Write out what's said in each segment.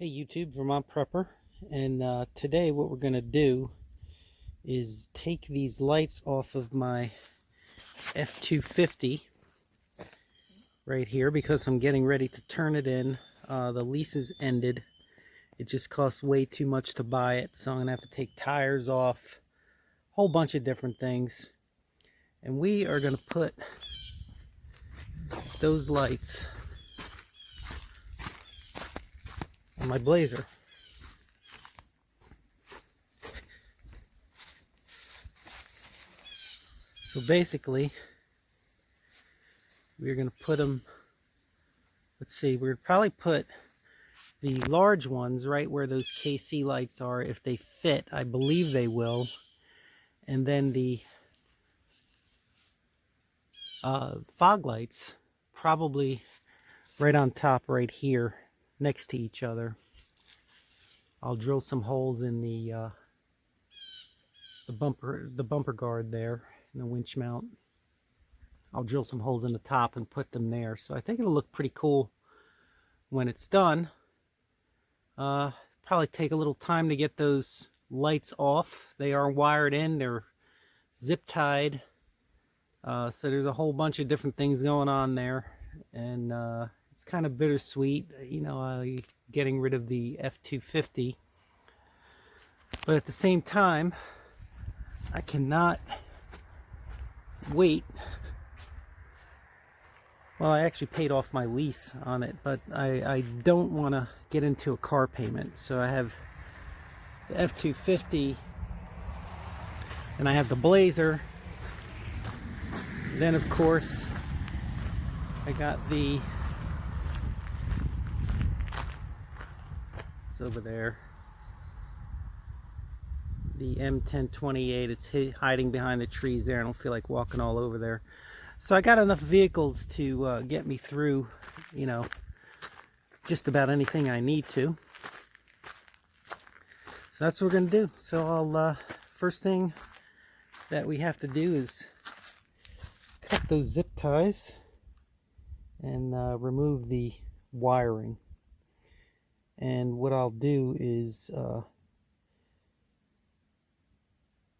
Hey YouTube, Vermont Prepper, and today what we're going to do is take these lights off of my F-250 right here because I'm getting ready to turn it in. The lease is ended. It just costs way too much to buy it, so I'm going to have to take tires off, a whole bunch of different things. And we are going to put those lights on my Blazer. So basically, we're going to put them, let's see, we're going to probably put the large ones right where those KC lights are if they fit. I believe they will. And then the fog lights probably right on top right here next to each other. I'll drill some holes in the bumper guard there and the winch mount. I'll drill some holes in the top and put them there. So I think it'll look pretty cool when it's done. Probably take a little time to get those lights off. They are wired in, they're zip tied. So there's a whole bunch of different things going on there. And it's kind of bittersweet, you know, getting rid of the F-250. But at the same time, I cannot wait. Well, I actually paid off my lease on it, but I don't want to get into a car payment. So I have the F-250, and I have the Blazer. Then, of course, I got the, it's over there, the M1009. It's hiding behind the trees there. I don't feel like walking all over there. So I got enough vehicles to get me through, you know, just about anything I need to. So that's what we're going to do. So I'll, first thing that we have to do is cut those zip ties and remove the wiring. And what I'll do is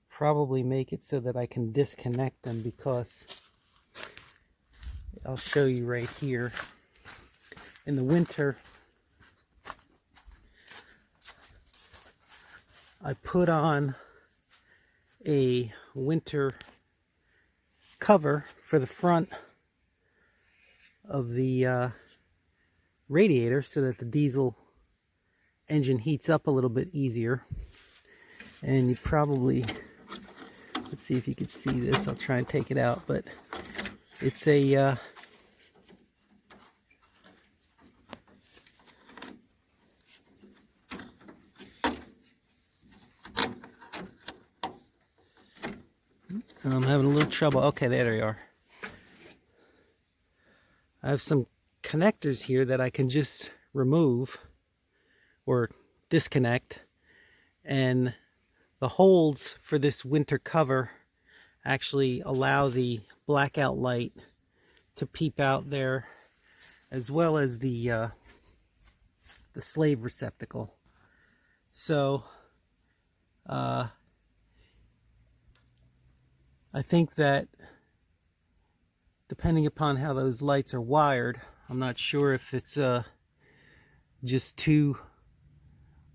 probably make it so that I can disconnect them, because I'll show you right here. In the winter, I put on a winter cover for the front of the radiator so that the diesel engine heats up a little bit easier. And you probably, let's see if you can see this. I'll try and take it out, but it's a I'm having a little trouble. Okay, there they are. I have some connectors here that I can just remove or disconnect, and the holes for this winter cover actually allow the blackout light to peep out there, as well as the slave receptacle. So I think that depending upon how those lights are wired, I'm not sure if it's just two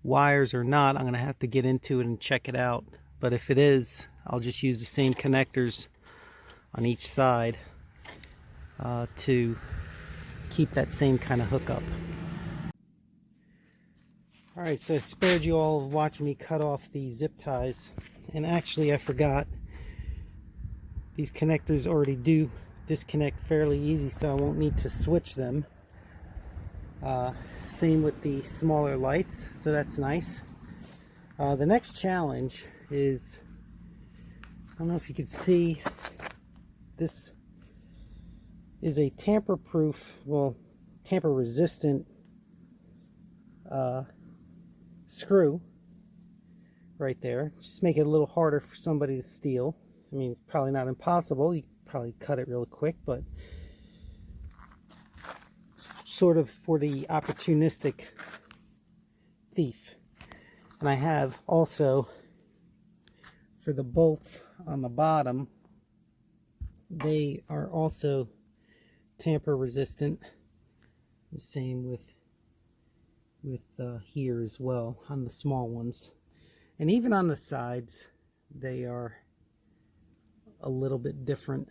wires or not. I'm going to have to get into it and check it out. But if it is, I'll just use the same connectors on each side to keep that same kind of hookup. Alright, so I spared you all of watching me cut off the zip ties. And actually, I forgot. These connectors already do disconnect fairly easy, so I won't need to switch them. Same with the smaller lights, so that's nice. The next challenge is, I don't know if you can see, this is a tamper-proof, well, tamper-resistant screw right there. Just make it a little harder for somebody to steal. I mean, it's probably not impossible. You can probably cut it real quick, but sort of for the opportunistic thief. And I have also, for the bolts on the bottom, they are also tamper resistant. The same with here as well on the small ones, and even on the sides they are a little bit different.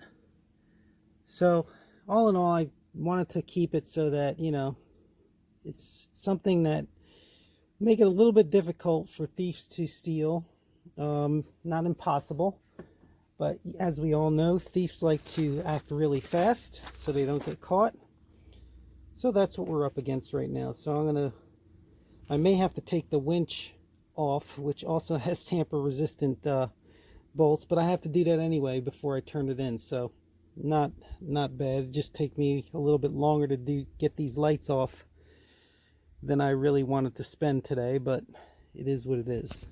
So all in all, I wanted to keep it so that, you know, it's something that make it a little bit difficult for thieves to steal. Not impossible, but as we all know, thieves like to act really fast so they don't get caught. So that's what we're up against right now. So I may have to take the winch off, which also has tamper resistant bolts, but I have to do that anyway before I turn it in. So not bad. It just take me a little bit longer to get these lights off than I really wanted to spend today, but it is what it is.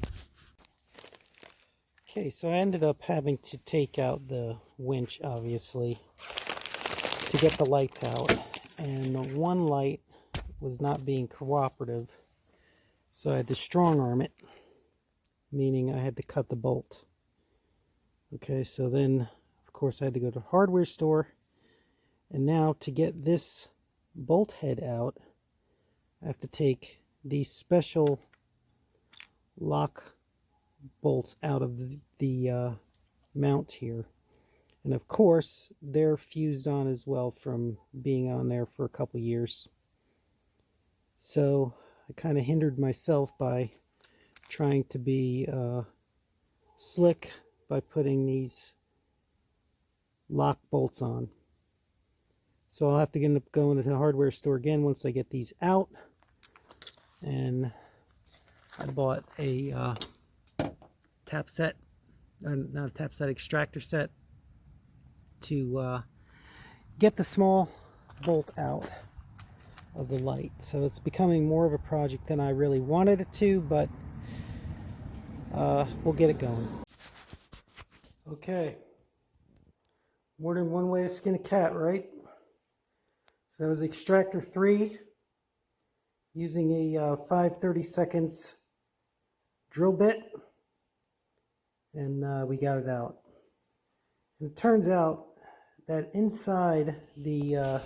Okay, so I ended up having to take out the winch, obviously, to get the lights out, and the one light was not being cooperative, so I had to strong arm it, meaning I had to cut the bolt. Okay, so then of course I had to go to the hardware store, and now to get this bolt head out, I have to take these special lock bolts out of the mount here. And of course, they're fused on as well from being on there for a couple years. So I kind of hindered myself by trying to be slick by putting these lock bolts on. So I'll have to end up going to the hardware store again once I get these out. And I bought a tap set, not a tap set, extractor set, to get the small bolt out of the light. So it's becoming more of a project than I really wanted it to, but we'll get it going. Okay, more than one way to skin a cat, right? So that was extractor 3 using a 5/32 drill bit, and we got it out. And it turns out that inside the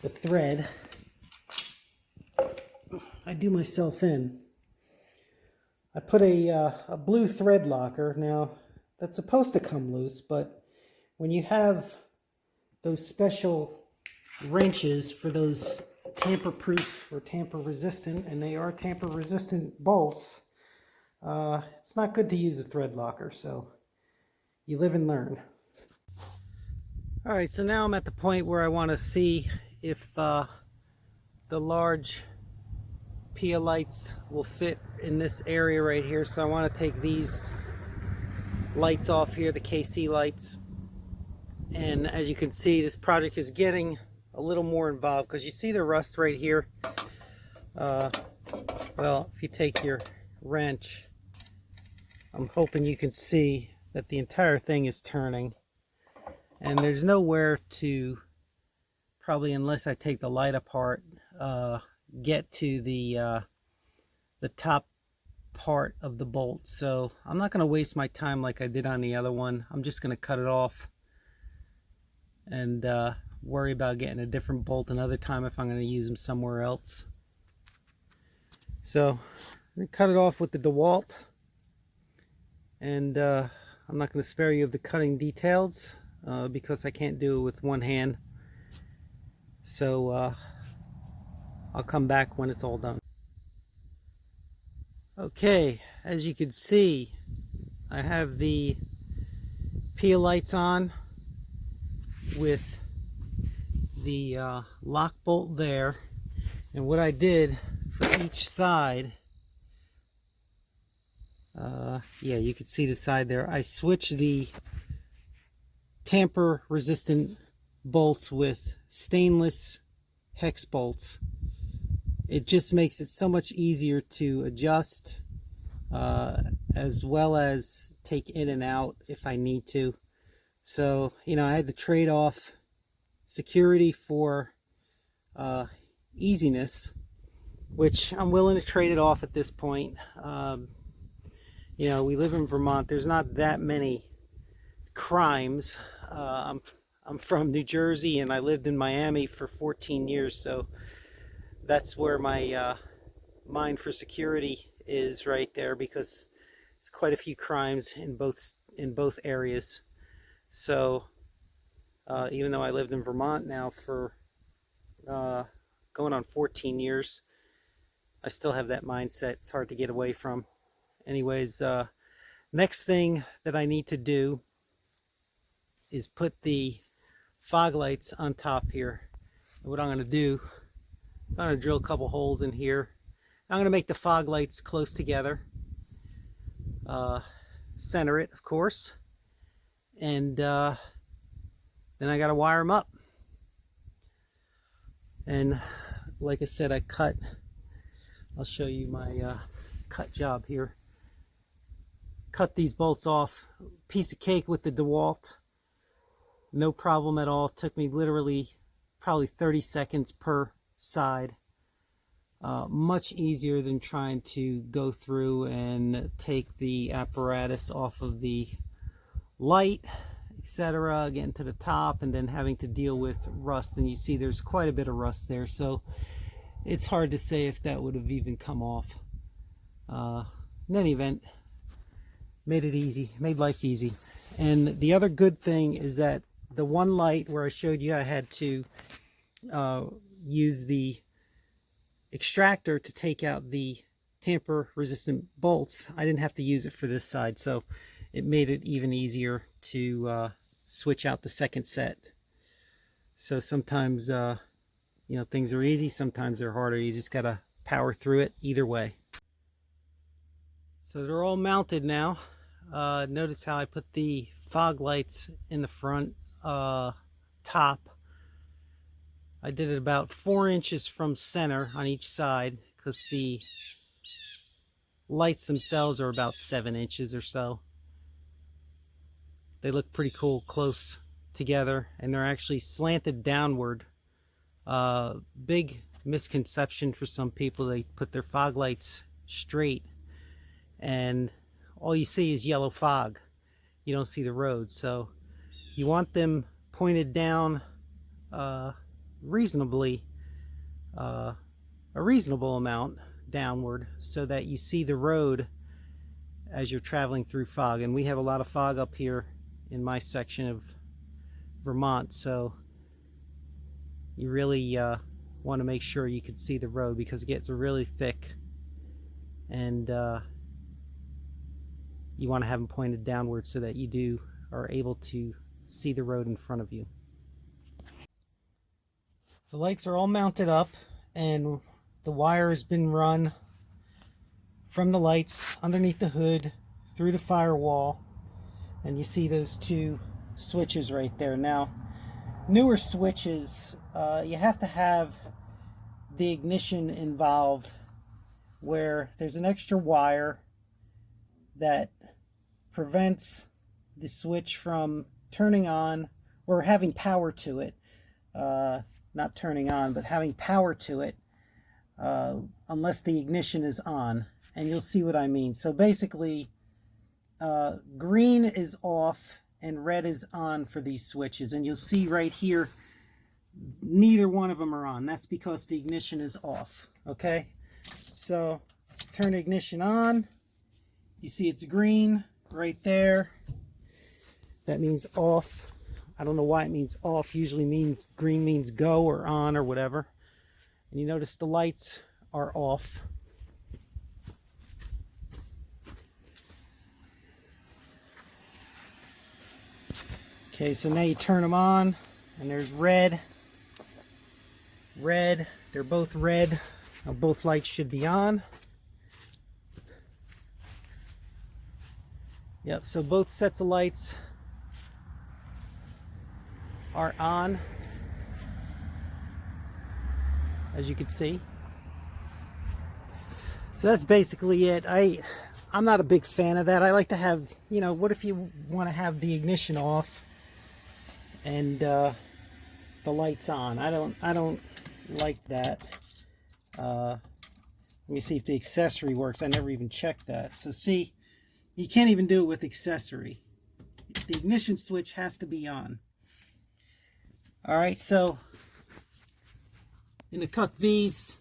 thread, I do myself in. I put a blue thread locker. Now that's supposed to come loose, but when you have those special wrenches for those tamper-proof or tamper-resistant, and they are tamper-resistant bolts, it's not good to use a thread locker, so you live and learn. Alright, so now I'm at the point where I want to see if the large PIAA lights will fit in this area right here. So I want to take these lights off here, the KC lights, and as you can see, this project is getting a little more involved because you see the rust right here. Well, if you take your wrench, I'm hoping you can see that the entire thing is turning, and there's nowhere to, probably unless I take the light apart, get to the top part of the bolt. So I'm not going to waste my time like I did on the other one. I'm just going to cut it off and worry about getting a different bolt another time if I'm going to use them somewhere else. So I'm going to cut it off with the DeWalt, and I'm not going to spare you of the cutting details because I can't do it with one hand. So I'll come back when it's all done. Okay, as you can see, I have the PIAA lights on with the lock bolt there, and what I did for each side, yeah, you can see the side there, I switched the tamper resistant bolts with stainless hex bolts. It just makes it so much easier to adjust, as well as take in and out if I need to. So, you know, I had to trade off security for easiness, which I'm willing to trade it off at this point. You know, we live in Vermont. There's not that many crimes. I'm from New Jersey, and I lived in Miami for 14 years, so that's where my mind for security is, right there, because it's quite a few crimes in both areas. So even though I lived in Vermont now for going on 14 years, I still have that mindset. It's hard to get away from. Anyways, next thing that I need to do is put the fog lights on top here. What I'm going to do, I'm going to drill a couple holes in here. I'm going to make the fog lights close together. Center it, of course. And then I got to wire them up. And like I said, I'll show you my cut job here. Cut these bolts off. Piece of cake with the DeWalt. No problem at all. It took me literally probably 30 seconds per side. Much easier than trying to go through and take the apparatus off of the light, etc., getting to the top, and then having to deal with rust. And you see there's quite a bit of rust there, so it's hard to say if that would have even come off. In any event, made it easy, made life easy. And the other good thing is that the one light where I showed you I had to use the extractor to take out the tamper resistant bolts, I didn't have to use it for this side, so it made it even easier to switch out the second set. So sometimes you know, things are easy, sometimes they're harder. You just gotta power through it either way. So they're all mounted now. Notice how I put the fog lights in the front top. I did it about 4 inches from center on each side, because the lights themselves are about 7 inches or so. They look pretty cool close together, and they're actually slanted downward. Big misconception for some people. They put their fog lights straight and all you see is yellow fog. You don't see the road. So you want them pointed down reasonably, a reasonable amount downward, so that you see the road as you're traveling through fog. And we have a lot of fog up here in my section of Vermont, so you really want to make sure you can see the road, because it gets really thick, and you want to have them pointed downward so that you are able to see the road in front of you. The lights are all mounted up, and the wire has been run from the lights underneath the hood through the firewall, and you see those two switches right there. Now, newer switches, you have to have the ignition involved, where there's an extra wire that prevents the switch from turning on or having power to it. Not turning on, but having power to it, unless the ignition is on. And you'll see what I mean. So basically, green is off and red is on for these switches. And you'll see right here, neither one of them are on. That's because the ignition is off. Okay? So turn the ignition on. You see it's green right there. That means off. I don't know why it means off. Usually means green means go or on or whatever. And you notice the lights are off. Okay, so now you turn them on, and there's red. Red. They're both red. Now both lights should be on. Yep, so both sets of lights are on, as you can see. So that's basically it. I'm not a big fan of that. I like to have, you know, what if you want to have the ignition off and the lights on? I don't like that. Let me see if the accessory works. I never even checked that. So see, you can't even do it with accessory. The ignition switch has to be on. Alright, so in the Cuck V's,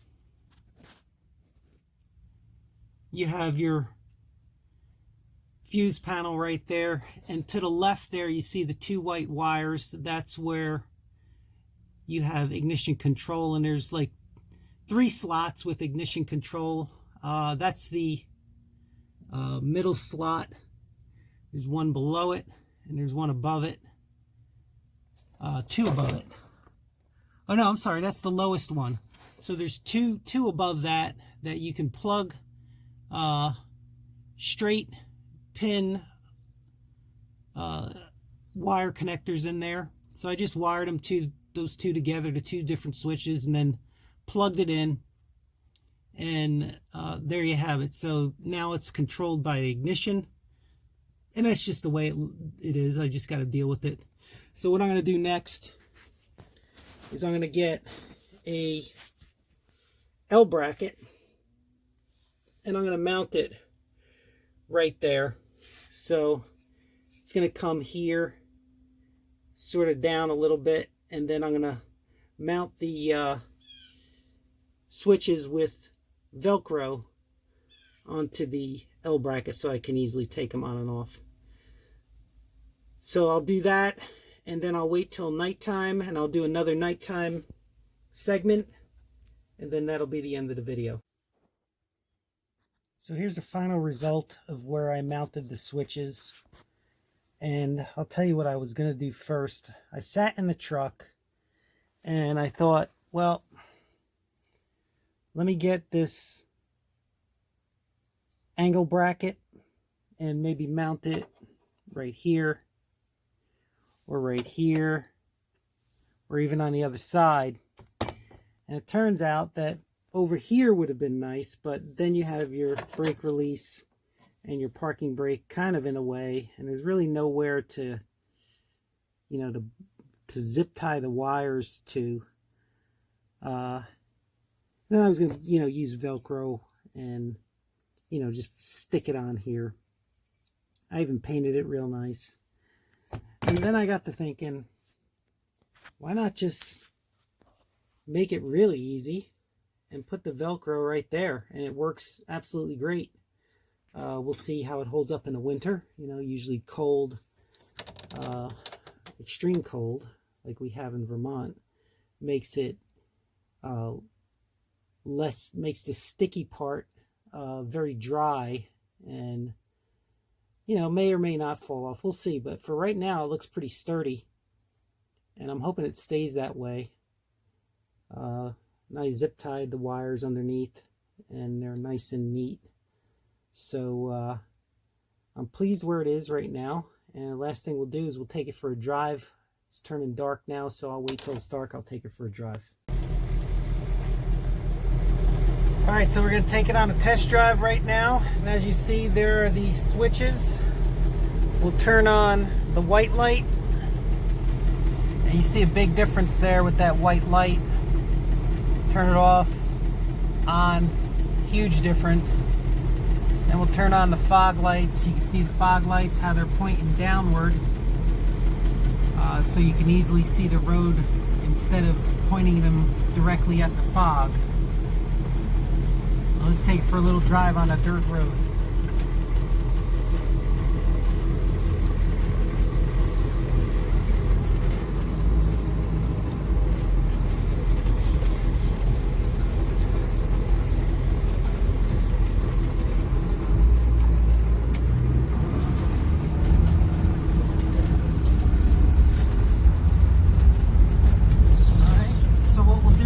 you have your fuse panel right there, and to the left there you see the two white wires. That's where you have ignition control, and there's like 3 slots with ignition control. That's the middle slot. There's one below it, and there's one above it. 2 above it. Oh no, I'm sorry, that's the lowest one. So there's two above that you can plug straight pin wire connectors in there. So I just wired them those two together to 2 different switches, and then plugged it in, and there you have it. So now it's controlled by ignition, and that's just the way it is. I just got to deal with it. So what I'm going to do next is I'm going to get a L bracket, and I'm going to mount it right there. So it's going to come here, sort of down a little bit, and then I'm going to mount the switches with Velcro onto the L bracket so I can easily take them on and off. So I'll do that, and then I'll wait till nighttime, and I'll do another nighttime segment, and then that'll be the end of the video. So here's the final result of where I mounted the switches. And I'll tell you what I was going to do first. I sat in the truck and I thought, well, let me get this angle bracket and maybe mount it right here, or right here, or even on the other side. And it turns out that over here would have been nice, but then you have your brake release and your parking brake kind of in a way, and there's really nowhere to, you know, to zip tie the wires to. Then I was going to, you know, use Velcro and, you know, just stick it on here. I even painted it real nice. And then I got to thinking, why not just make it really easy and put the Velcro right there? And it works absolutely great. We'll see how it holds up in the winter. You know, usually cold, extreme cold, like we have in Vermont, makes it makes the sticky part very dry, and, you know, may or may not fall off. We'll see. But for right now, it looks pretty sturdy, and I'm hoping it stays that way. And I zip tied the wires underneath, and they're nice and neat. So I'm pleased where it is right now. And the last thing we'll do is we'll take it for a drive. It's turning dark now, so I'll wait till it's dark. I'll take it for a drive. Alright, so we're going to take it on a test drive right now. And as you see, there are the switches. We'll turn on the white light. And you see a big difference there with that white light. Turn it off, on, huge difference. Then we'll turn on the fog lights. You can see the fog lights, how they're pointing downward. So you can easily see the road instead of pointing them directly at the fog. Let's take it for a little drive on a dirt road.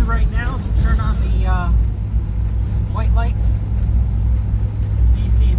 Right now, so turn on the white lights. You see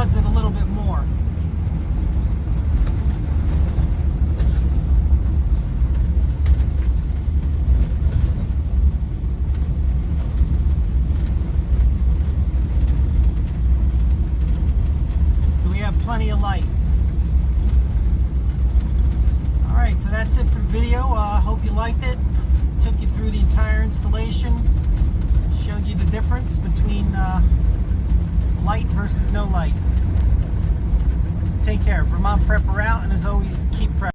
floods it a little bit more. So we have plenty of light. Alright, so that's it for the video. Hope you liked it. Took you through the entire installation. Showed you the difference between light versus no light. Take care. Vermont Prepper out, and as always, keep prepping.